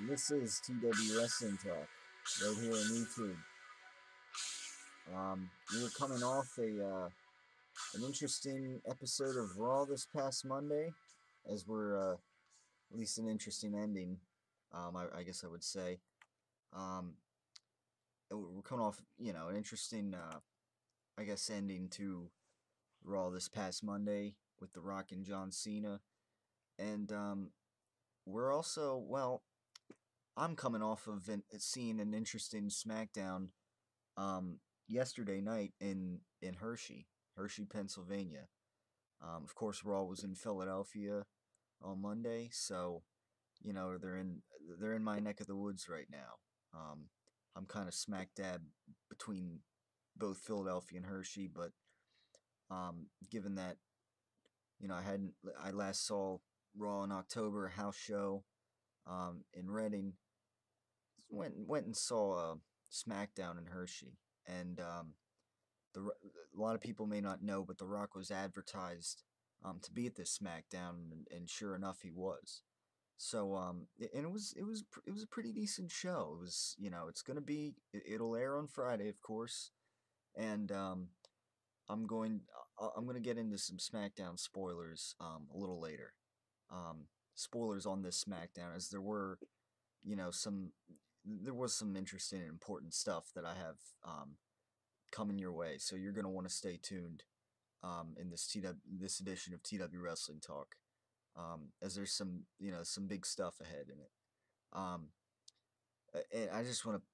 This is TW Wrestling Talk, right here on YouTube. We were coming off an interesting episode of Raw this past Monday, as we're at least an interesting ending. I guess I would say. We're coming off, an interesting, I guess, ending to Raw this past Monday with The Rock and John Cena, and we're also, well, I'm coming off of seeing an interesting SmackDown yesterday night in Hershey, Pennsylvania. Of course, Raw was in Philadelphia on Monday, so they're in my neck of the woods right now. I'm kind of smack dab between both Philadelphia and Hershey, but given that I last saw Raw in October, a house show in Reading. Went and saw SmackDown in Hershey, and a lot of people may not know, but The Rock was advertised to be at this SmackDown, and sure enough, he was. So and it was a pretty decent show. It was it'll air on Friday, of course, and I'm going to get into some SmackDown spoilers a little later. Spoilers on this SmackDown, as there was some interesting and important stuff that I have coming your way. So you're going to want to stay tuned in this edition of TW Wrestling Talk, as there's some big stuff ahead in it. And I just want to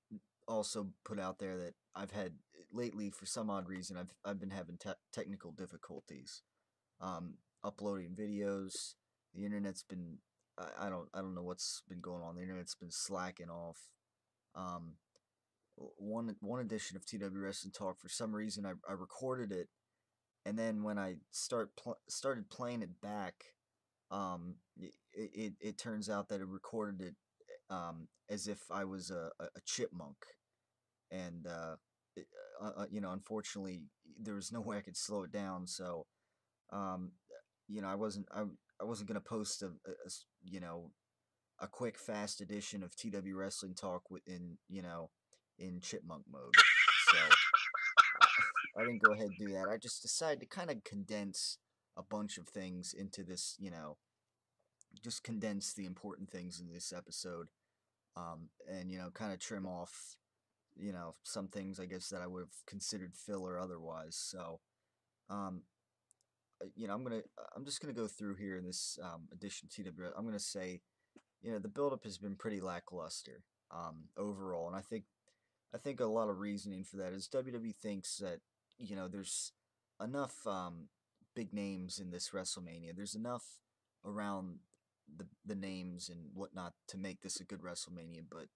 also put out there that I've had lately, for some odd reason, I've been having technical difficulties uploading videos. The internet's been I don't know what's been going on. The internet's been slacking off. One edition of TW Wrestling Talk, for some reason I recorded it, and then when I started playing it back, it turns out that it recorded it as if I was a chipmunk, and unfortunately there was no way I could slow it down, so I wasn't gonna post a quick fast edition of TW Wrestling Talk in chipmunk mode. So I didn't go ahead and do that. I just decided to kind of condense a bunch of things into this, just condense the important things in this episode, and kind of trim off, some things I guess that I would have considered filler otherwise. So, I'm just gonna go through here in this edition of TW. I'm gonna say, the buildup has been pretty lackluster overall, and I think a lot of reasoning for that is WWE thinks that there's enough big names in this WrestleMania. There's enough around the names and whatnot to make this a good WrestleMania, but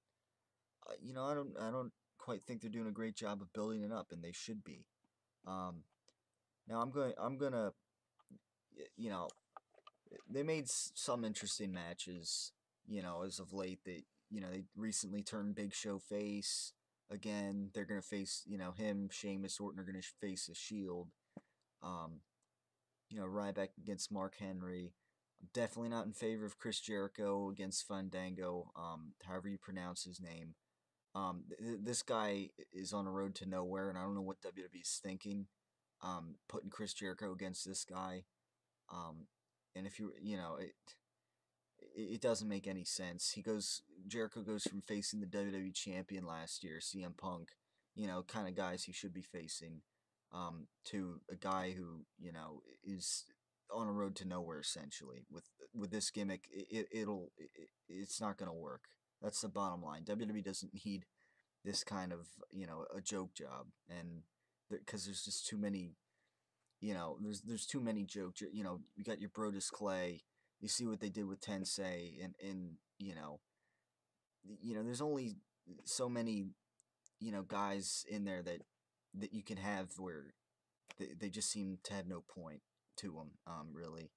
I don't quite think they're doing a great job of building it up, and they should be. Now I'm gonna they made some interesting matches, as of late. They recently turned Big Show face again. They're gonna face, him, Sheamus, Orton are gonna face a Shield. Ryback against Mark Henry. I'm definitely not in favor of Chris Jericho against Fandango. However you pronounce his name. This guy is on a road to nowhere, and I don't know what WWE's thinking. Putting Chris Jericho against this guy. And if it doesn't make any sense. Jericho goes from facing the WWE champion last year, CM Punk, kind of guys he should be facing, to a guy who, is on a road to nowhere essentially. With this gimmick, it's not gonna work. That's the bottom line. WWE doesn't need this kind of, a joke job, and because there's just too many. There's too many jokes. You got your Brodus Clay. You see what they did with Tensei, and there's only so many, guys in there that you can have where they just seem to have no point to them, really,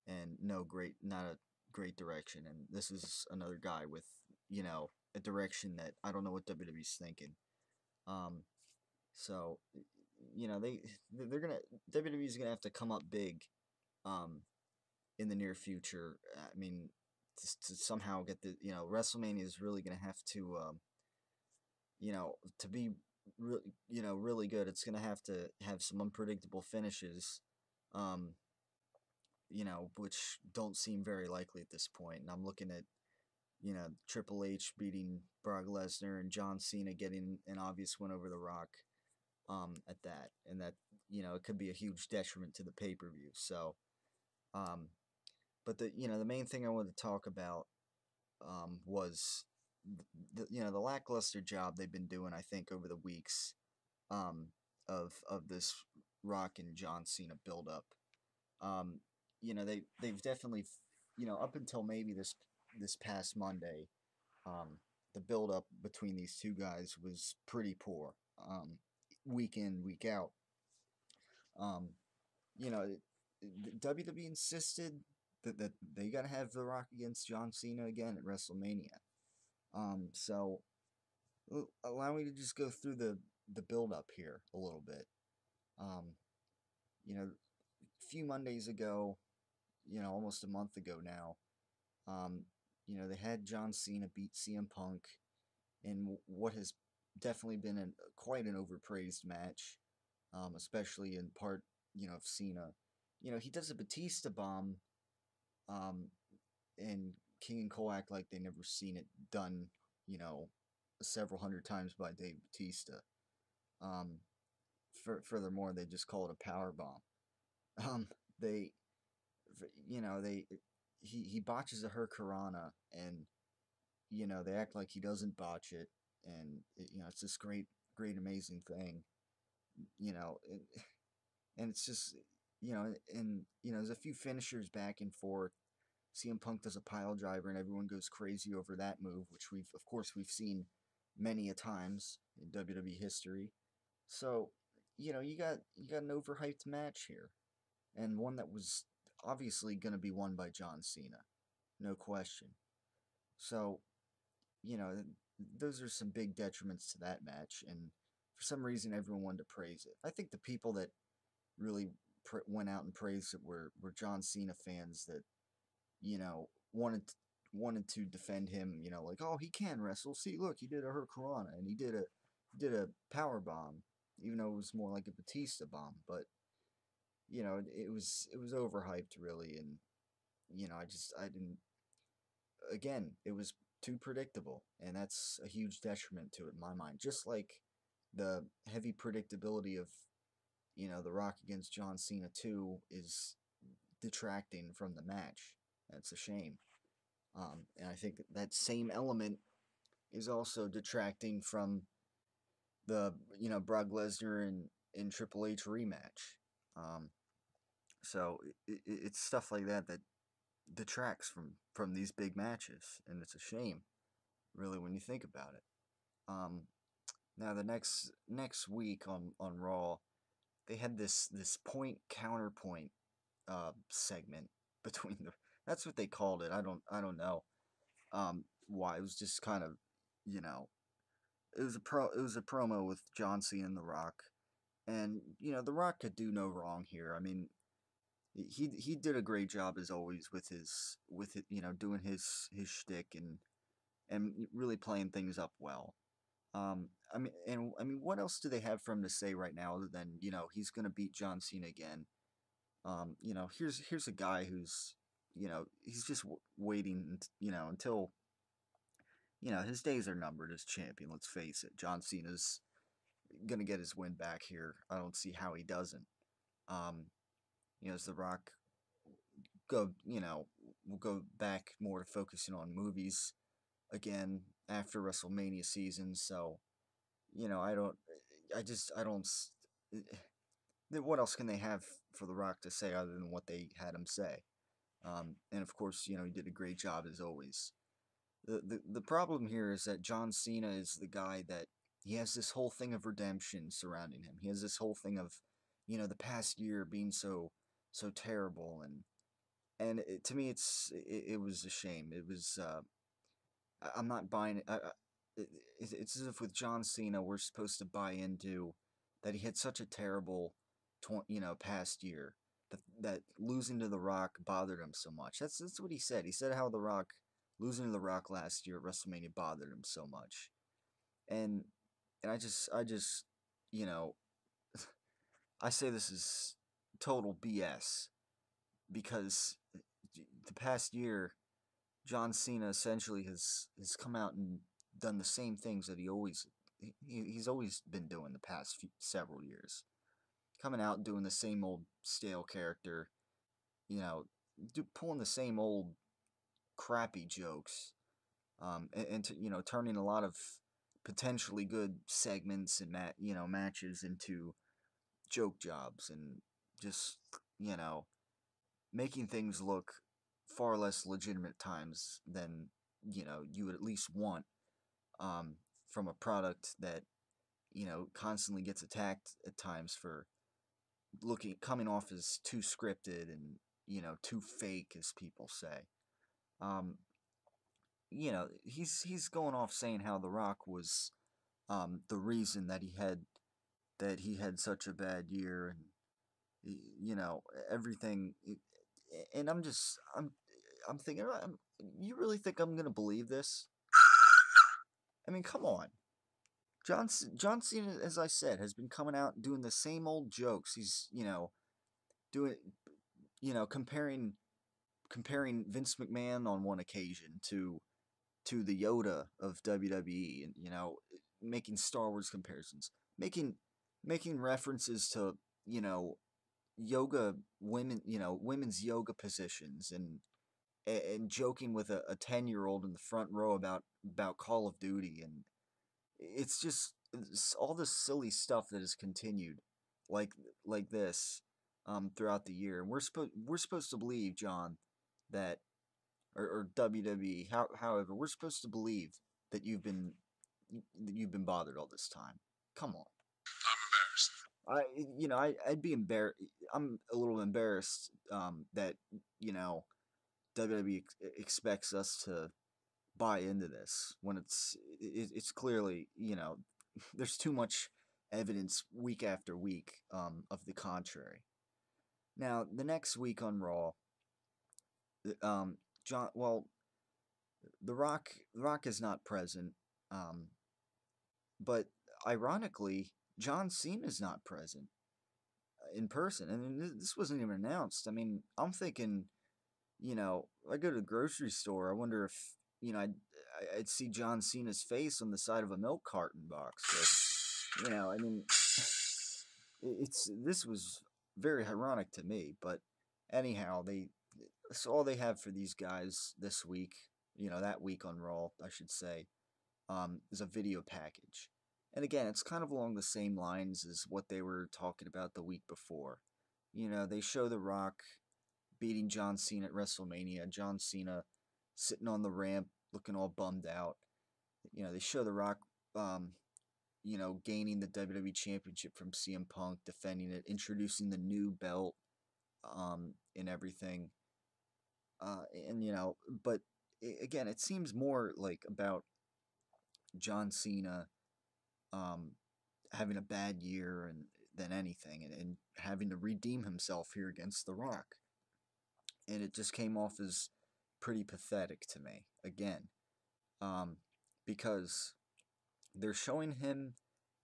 and not a great direction. And this is another guy with, a direction that I don't know what WWE's thinking. So, WWE's gonna have to come up big, in the near future. I mean, to somehow get the WrestleMania is really gonna have to to be really good. It's gonna have to have some unpredictable finishes, um, which don't seem very likely at this point. And I'm looking at Triple H beating Brock Lesnar and John Cena getting an obvious win over The Rock. At that, and that it could be a huge detriment to the pay per view. So, um, but the main thing I wanted to talk about was the lackluster job they've been doing. I think over the weeks um, of this Rock and John Cena build up. Um, they've definitely up until maybe this past Monday, the build up between these two guys was pretty poor. Week in, week out. Um, WWE insisted that they got to have The Rock against John Cena again at WrestleMania. So allow me to just go through the build up here a little bit. Um, a few Mondays ago, almost a month ago now, um, they had John Cena beat CM Punk in what has definitely been quite an overpraised match, especially in part, of Cena. He does a Batista bomb, um, and King and Cole act like they never seen it done, you know, several hundred times by Dave Batista. Um, furthermore, they just call it a power bomb. Um, they, they he botches a Hurricanrana, and they act like he doesn't botch it, and it's this great amazing thing, you know, and, and it's just and there's a few finishers back and forth. CM Punk does a pile driver, and everyone goes crazy over that move, which we've seen many a times in WWE history. So, you got an overhyped match here, and one that was obviously going to be won by John Cena, no question. So, you know, those are some big detriments to that match, and for some reason, everyone wanted to praise it. I think the people that really went out and praised it were John Cena fans that wanted to defend him. Like, oh, he can wrestle. See, look, he did a Hurricanrana, and he did a power bomb, even though it was more like a Batista bomb. But it was overhyped really, and I didn't. Again, it was too predictable, and that's a huge detriment to it in my mind. Just like the heavy predictability of The Rock against John Cena 2 is detracting from the match. That's a shame. And I think that same element is also detracting from the Brock Lesnar and Triple H rematch. Um, so it's stuff like that that detracts from these big matches, and it's a shame, really, when you think about it. Um, Now the next week on Raw, they had this point counterpoint segment between the. That's what they called it. I don't know why. It was just kind of you know it was a promo with John Cena and The Rock, and The Rock could do no wrong here. I mean, he did a great job as always with it, doing his shtick and really playing things up well. I mean, what else do they have for him to say right now other than he's gonna beat John Cena again? Here's a guy who's he's just waiting until his days are numbered as champion. Let's face it, John Cena's gonna get his win back here. I don't see how he doesn't. Um, as The Rock we'll go back more to focusing on movies again after WrestleMania season. So I don't. I don't. What else can they have for The Rock to say other than what they had him say? And of course, he did a great job as always. The problem here is that John Cena is the guy that he has this whole thing of redemption surrounding him. He has this whole thing of, the past year being so terrible, and to me it was a shame. It was I'm not buying it. It's as if with John Cena we're supposed to buy into that he had such a terrible past year that losing to The Rock bothered him so much. That's what he said. He said how The Rock losing to The Rock last year at WrestleMania bothered him so much, and I just, you know, I say this is total BS because the past year, John Cena essentially has come out and done the same things that he's always been doing the past several years, coming out and doing the same old stale character, you know, pulling the same old crappy jokes, and turning a lot of potentially good segments and matches into joke jobs and just you know making things look far less legitimate times than you would at least want um, from a product that constantly gets attacked at times for looking coming off as too scripted and too fake, as people say. um, he's going off saying how The Rock was the reason that he had such a bad year, and everything. And I'm thinking, you really think I'm gonna believe this? I mean, come on. John Cena, as I said, has been coming out doing the same old jokes. He's doing comparing Vince McMahon on one occasion to the Yoda of WWE, and making Star Wars comparisons, making making references to yoga women, women's yoga positions, and joking with a 10-year-old in the front row about Call of Duty. And it's just all this silly stuff that has continued like like this throughout the year. And we're supposed to believe, John, that or WWE, however, we're supposed to believe that you've been bothered all this time. Come on. I'm embarrassed. I'd be embarrassed. I'm a little embarrassed that you know WWE expects us to buy into this when it's clearly there's too much evidence week after week of the contrary. Now the next week on Raw, John well the Rock is not present, um, but ironically John Cena is not present in person, and this wasn't even announced. I mean, I'm thinking, I go to the grocery store. I wonder if I'd see John Cena's face on the side of a milk carton box. But, I mean, this was very ironic to me. But anyhow, that's all they have for these guys this week. That week on Raw, I should say, is a video package. And again, it's kind of along the same lines as what they were talking about the week before. They show The Rock beating John Cena at WrestleMania. John Cena sitting on the ramp looking all bummed out. They show The Rock, gaining the WWE Championship from CM Punk, defending it, introducing the new belt, and everything. But again, it seems more like about John Cena um, having a bad year than anything, and having to redeem himself here against The Rock. And it just came off as pretty pathetic to me again, because they're showing him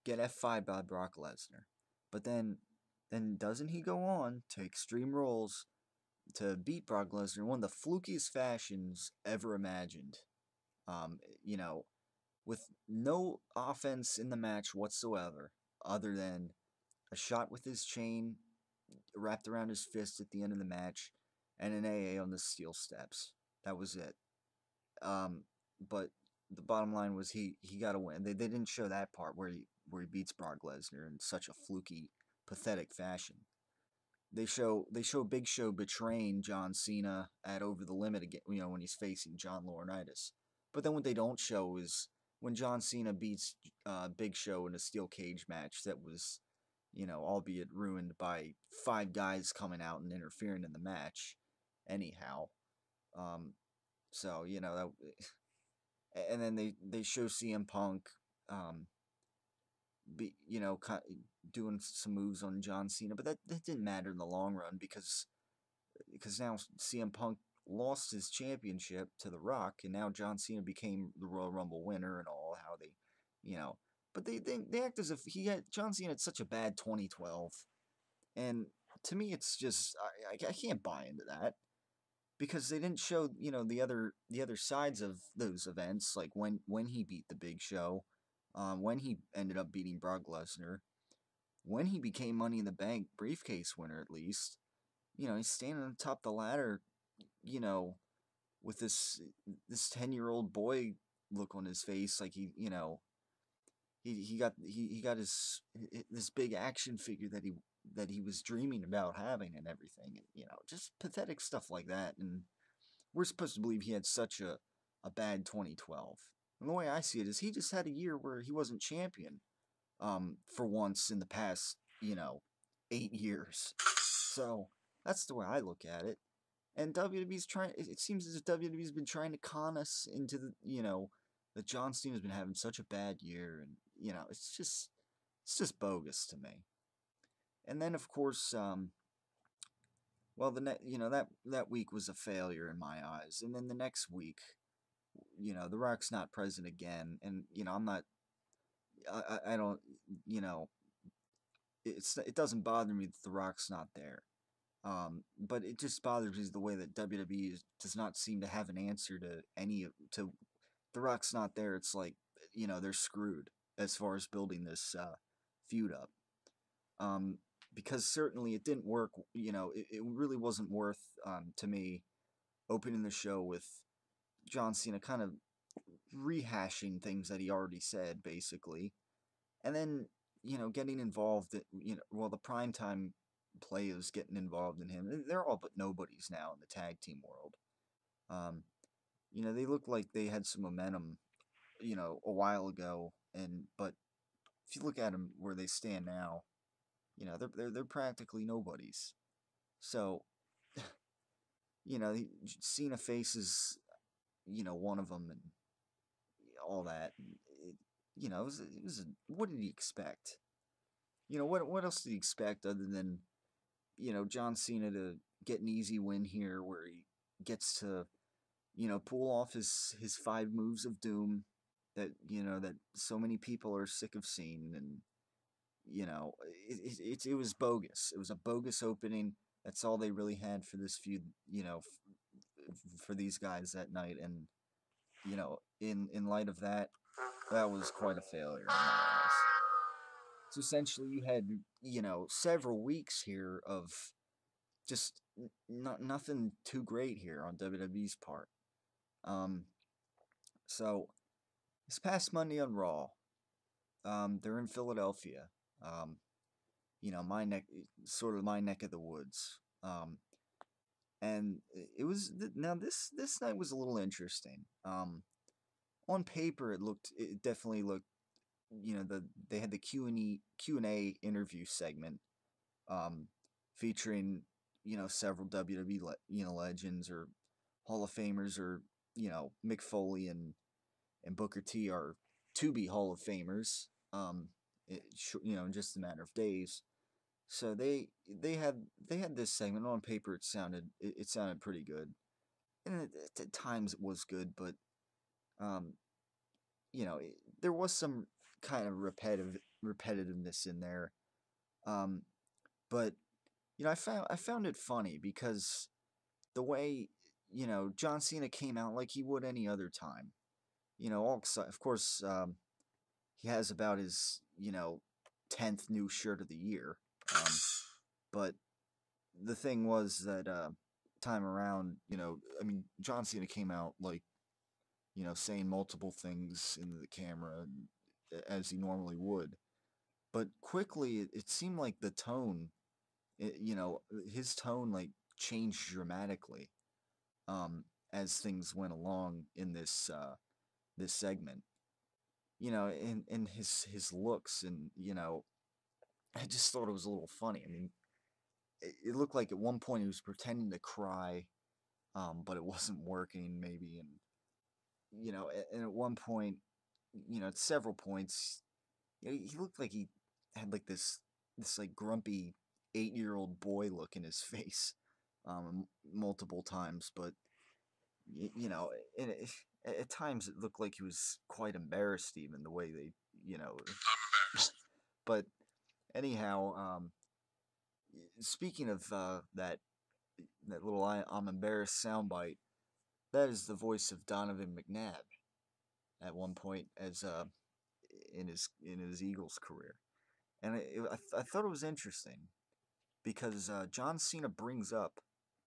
get F5 by Brock Lesnar, but then doesn't he go on to Extreme Rules to beat Brock Lesnar in one of the flukiest fashions ever imagined? Um, you know, with no offense in the match whatsoever, other than a shot with his chain wrapped around his fist at the end of the match, and an AA on the steel steps. That was it. Um, but the bottom line was he got a win. They didn't show that part where he beats Brock Lesnar in such a fluky, pathetic fashion. They show Big Show betraying John Cena at Over the Limit again. When he's facing John Laurinaitis. But then what they don't show is when John Cena beats Big Show in a steel cage match that was, albeit ruined by 5 guys coming out and interfering in the match. Anyhow, um, so and then they show CM Punk, um, doing some moves on John Cena, but that didn't matter in the long run because now CM Punk lost his championship to The Rock, and now John Cena became the Royal Rumble winner and all. How they, you know, but they act as if John Cena had such a bad 2012, and to me it's just I can't buy into that because they didn't show the other sides of those events, like when he beat the Big Show, when he ended up beating Brock Lesnar, when he became Money in the Bank briefcase winner at least. He's standing on top of the ladder, you know, with this 10-year-old boy look on his face, like he got this big action figure that he was dreaming about having and everything, and just pathetic stuff like that. And we're supposed to believe he had such a bad 2012. And the way I see it is he just had a year where he wasn't champion, for once in the past, 8 years. So that's the way I look at it. And WWE's trying. It seems as if WWE's been trying to con us into that John Cena's been having such a bad year, and it's just bogus to me. And then of course, well, that week was a failure in my eyes. And then the next week, The Rock's not present again, and I'm not. I don't. You know, it doesn't bother me that The Rock's not there. But it just bothers me the way that WWE does not seem to have an answer to to The Rock's not there. It's like they're screwed as far as building this feud up. Um, because certainly it didn't work. It really wasn't worth to me opening the show with John Cena kind of rehashing things that he already said, basically, and then getting involved. Well, the primetime players getting involved in him. They're all but nobodies now in the tag team world. Um, they look like they had some momentum, a while ago, but if you look at them where they stand now, they're practically nobodies. So, Cena faces, one of them and all that. What did he expect? What else did he expect other than John Cena to get an easy win here where he gets to, pull off his 5 moves of doom that so many people are sick of seeing. And, it was bogus. It was a bogus opening. That's all they really had for this feud, for these guys that night. And, in light of that, that was quite a failure in my eyes. So essentially you had, several weeks here of just nothing too great here on WWE's part. Um, so this past Monday on Raw, they're in Philadelphia. Um, my my neck of the woods. And it was now this night was a little interesting. On paper, it definitely looked. They had the Q&A interview segment, um, featuring several WWE legends or Hall of Famers, or Mick Foley and Booker T are to be Hall of Famers. In just a matter of days. So they had this segment. On paper. It sounded pretty good, and at times it was good, but um, there was some kind of repetitiveness in there. Um, but I found it funny because the way John Cena came out like he would any other time. All excited. Of course, he has about his 10th new shirt of the year. Um, but the thing was that time around, I mean, John Cena came out like saying multiple things into the camera, as he normally would. But quickly, it seemed like the tone, his tone like changed dramatically as things went along in this segment. In his looks, and I just thought it was a little funny. I mean, it looked like at one point he was pretending to cry, but it wasn't working maybe, and at one point, at several points, he looked like he had like this like grumpy 8-year-old boy look in his face, multiple times. But you know, and at times it looked like he was quite embarrassed, even the way they, you know. But anyhow, speaking of that little I'm embarrassed soundbite, that is the voice of Donovan McNabb at one point as in his Eagles career, and I thought it was interesting because John Cena brings up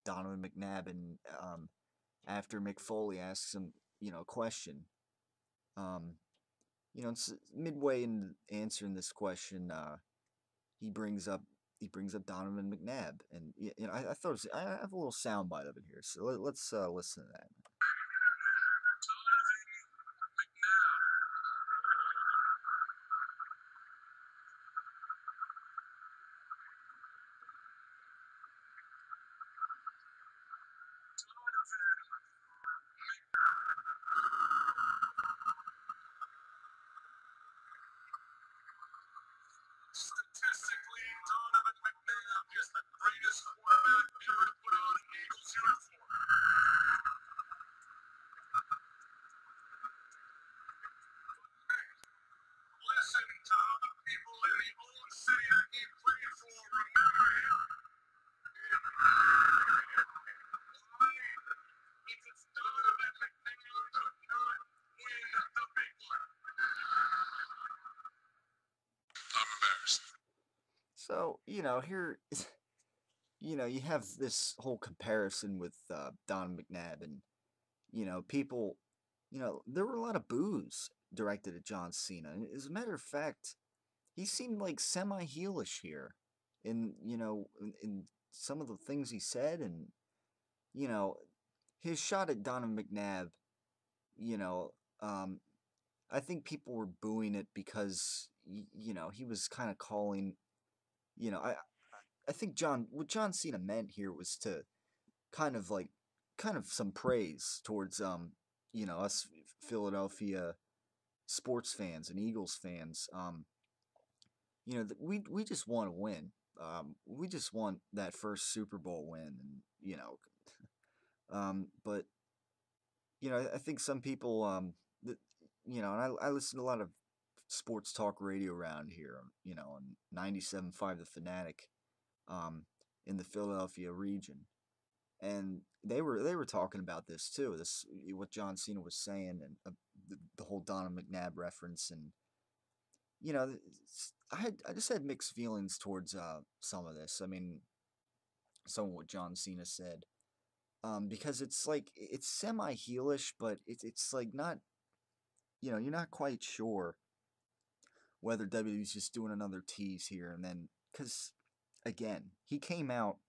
Donovan McNabb and after Mick Foley asks him, a question. Um, it's midway in answering this question, he brings up Donovan McNabb, and I thought I have a little soundbite of it here, so let's listen to that. Statistically, Donovan McNabb is the greatest quarterback ever to put on an Eagles uniform. Listen to how the people in the old city that he played for remember him. Why? Because Donovan McNabb could not win the big one. I'm embarrassed. So here, you have this whole comparison with Don McNabb, and people, there were a lot of boos directed at John Cena. And as a matter of fact, he seemed like semi-heelish here, in some of the things he said, and you know, his shot at Donovan McNabb. You know, um, I think people were booing it because he was kind of calling. You know, I think what John Cena meant here was to kind of like kind of some praise towards us Philadelphia sports fans and Eagles fans. We just want to win. We just want that first Super Bowl win, and but I think some people and I listen to a lot of sports talk radio around here. On 97.5 The Fanatic, um, in the Philadelphia region, and they were talking about this too. This what John Cena was saying, and the whole Donald McNabb reference, and you know, I just had mixed feelings towards some of this. I mean, some of what John Cena said, because it's like it's semi heelish, but it's like not, you're not quite sure whether WWE's just doing another tease here, and then because again, he came out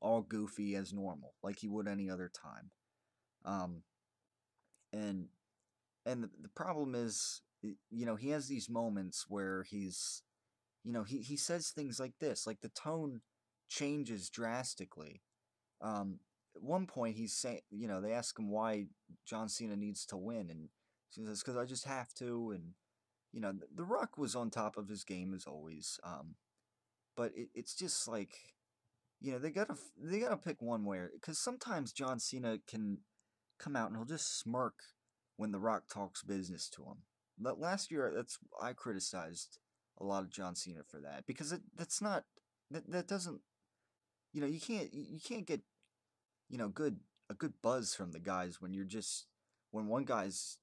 all goofy as normal, like he would any other time. Um, and the problem is, he has these moments where he says things like this, like the tone changes drastically. At one point, he's saying, they ask him why John Cena needs to win, and he says, "Because I just have to." And the Rock was on top of his game as always. But it's just like, they gotta pick one way, because sometimes John Cena can come out and he'll just smirk when The Rock talks business to him. Last year, I criticized a lot of John Cena for that, because that's not that doesn't, you can't get good a good buzz from the guys when you're just when one guy's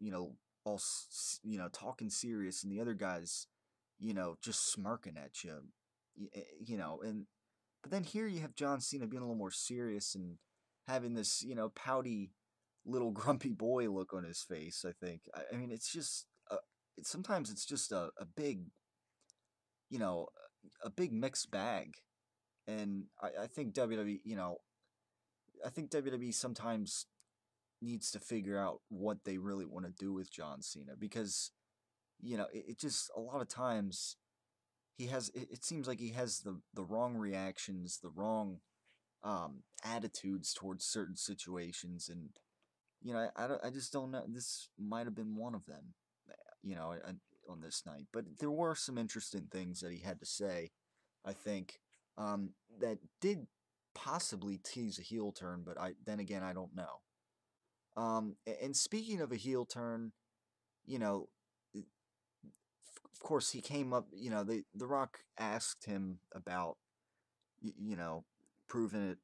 all talking serious, and the other guy's just smirking at you, and but then here you have John Cena being a little more serious and having this pouty little grumpy boy look on his face. I think. I mean, it's just sometimes it's just a big you know a big mixed bag, and I think WWE sometimes needs to figure out what they really want to do with John Cena, because it just a lot of times it seems like he has the wrong reactions, the wrong attitudes towards certain situations, and I just don't know. This might have been one of them, on this night. But there were some interesting things that he had to say, I think, that did possibly tease a heel turn. But then again, I don't know. And speaking of a heel turn, you know, of course he came up. The Rock asked him about you know proving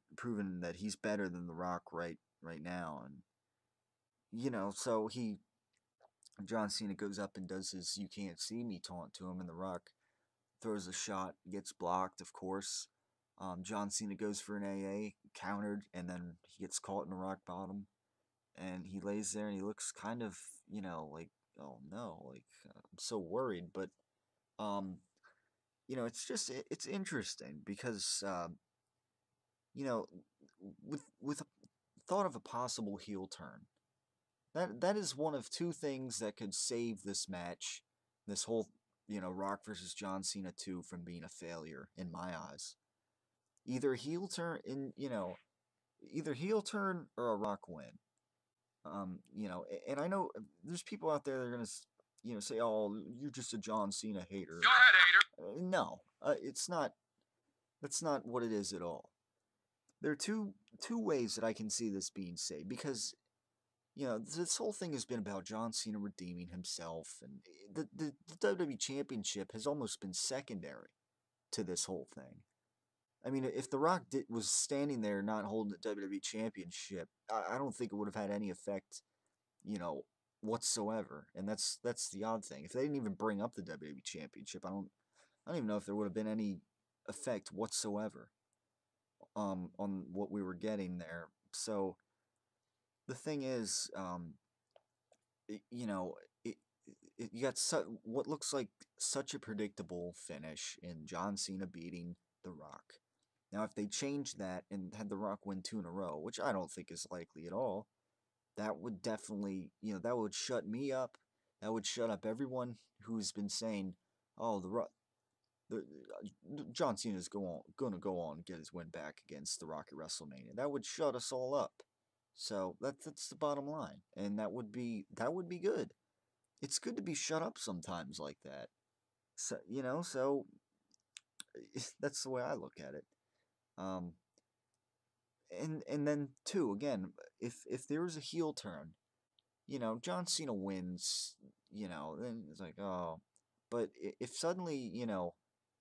that he's better than the Rock right now, and so John Cena goes up and does his "You can't see me" taunt to him, and the Rock throws a shot, gets blocked, of course. John Cena goes for an AA, countered, and then he gets caught in a rock bottom, and he lays there and he looks kind of, like, oh no, like I'm so worried. But um, it's interesting because you know, with a thought of a possible heel turn, that is one of two things that could save this match, this whole Rock versus John Cena 2 from being a failure in my eyes. Either heel turn either heel turn or a Rock win. And I know there's people out there that are gonna say, "Oh, you're just a John Cena hater." Go ahead, hater. No, it's not. That's not what it is at all. There are two ways that I can see this being saved because this whole thing has been about John Cena redeeming himself, and the WWE Championship has almost been secondary to this whole thing. I mean, if The Rock was standing there not holding the WWE Championship, I don't think it would have had any effect, you know, whatsoever. And that's the odd thing. If they didn't even bring up the WWE Championship, I don't even know if there would have been any effect whatsoever on what we were getting there. So the thing is, it, you know, it, you got what looks like such a predictable finish in John Cena beating The Rock. Now, if they changed that and had The Rock win 2 in a row, which I don't think is likely at all, that would definitely, that would shut me up. That would shut up everyone who's been saying, "Oh, John Cena's going to go on and get his win back against The Rock at WrestleMania." That would shut us all up. So that's the bottom line, and that would be good. It's good to be shut up sometimes like that. So that's the way I look at it. Um, and then too, again, if there was a heel turn, John Cena wins, then it's like, oh, but if suddenly,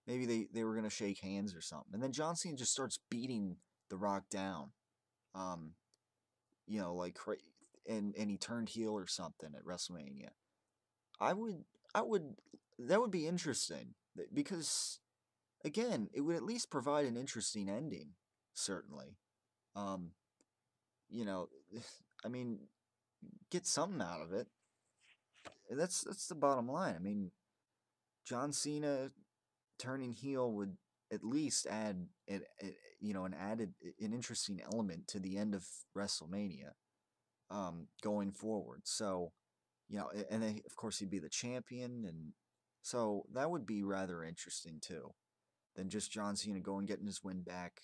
maybe they were gonna shake hands or something, and then John Cena just starts beating The Rock down, um, like and he turned heel or something at WrestleMania. I would, I would, that would be interesting because again, it would at least provide an interesting ending, certainly. Um, you know, I mean, get something out of it. That's the bottom line. I mean, John Cena turning heel would at least add an interesting element to the end of WrestleMania, going forward. So, and then of course he'd be the champion, and so that would be rather interesting too, than just John Cena going getting his win back,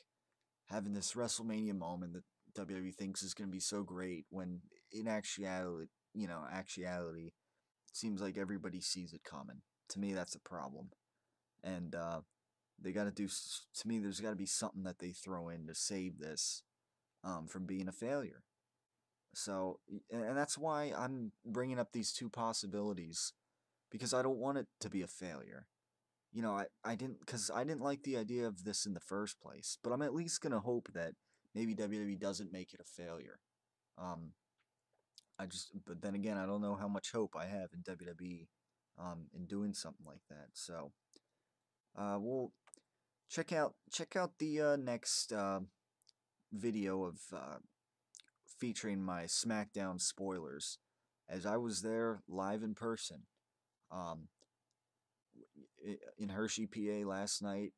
having this WrestleMania moment that WWE thinks is going to be so great when in actuality, it seems like everybody sees it coming. To me, that's a problem, and they got to do. To me, there's got to be something that they throw in to save this from being a failure. So, and that's why I'm bringing up these two possibilities because I don't want it to be a failure. I didn't like the idea of this in the first place, but I'm at least gonna hope that maybe WWE doesn't make it a failure. Um, but then again, I don't know how much hope I have in WWE, in doing something like that. So, we'll check out the next video of featuring my SmackDown spoilers, as I was there live in person. Um, in Hershey, PA last night.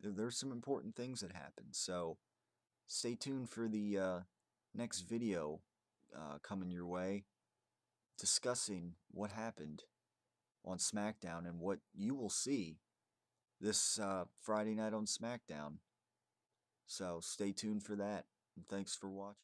There's some important things that happened, so stay tuned for the next video coming your way, discussing what happened on SmackDown and what you will see this Friday night on SmackDown. So stay tuned for that, and thanks for watching.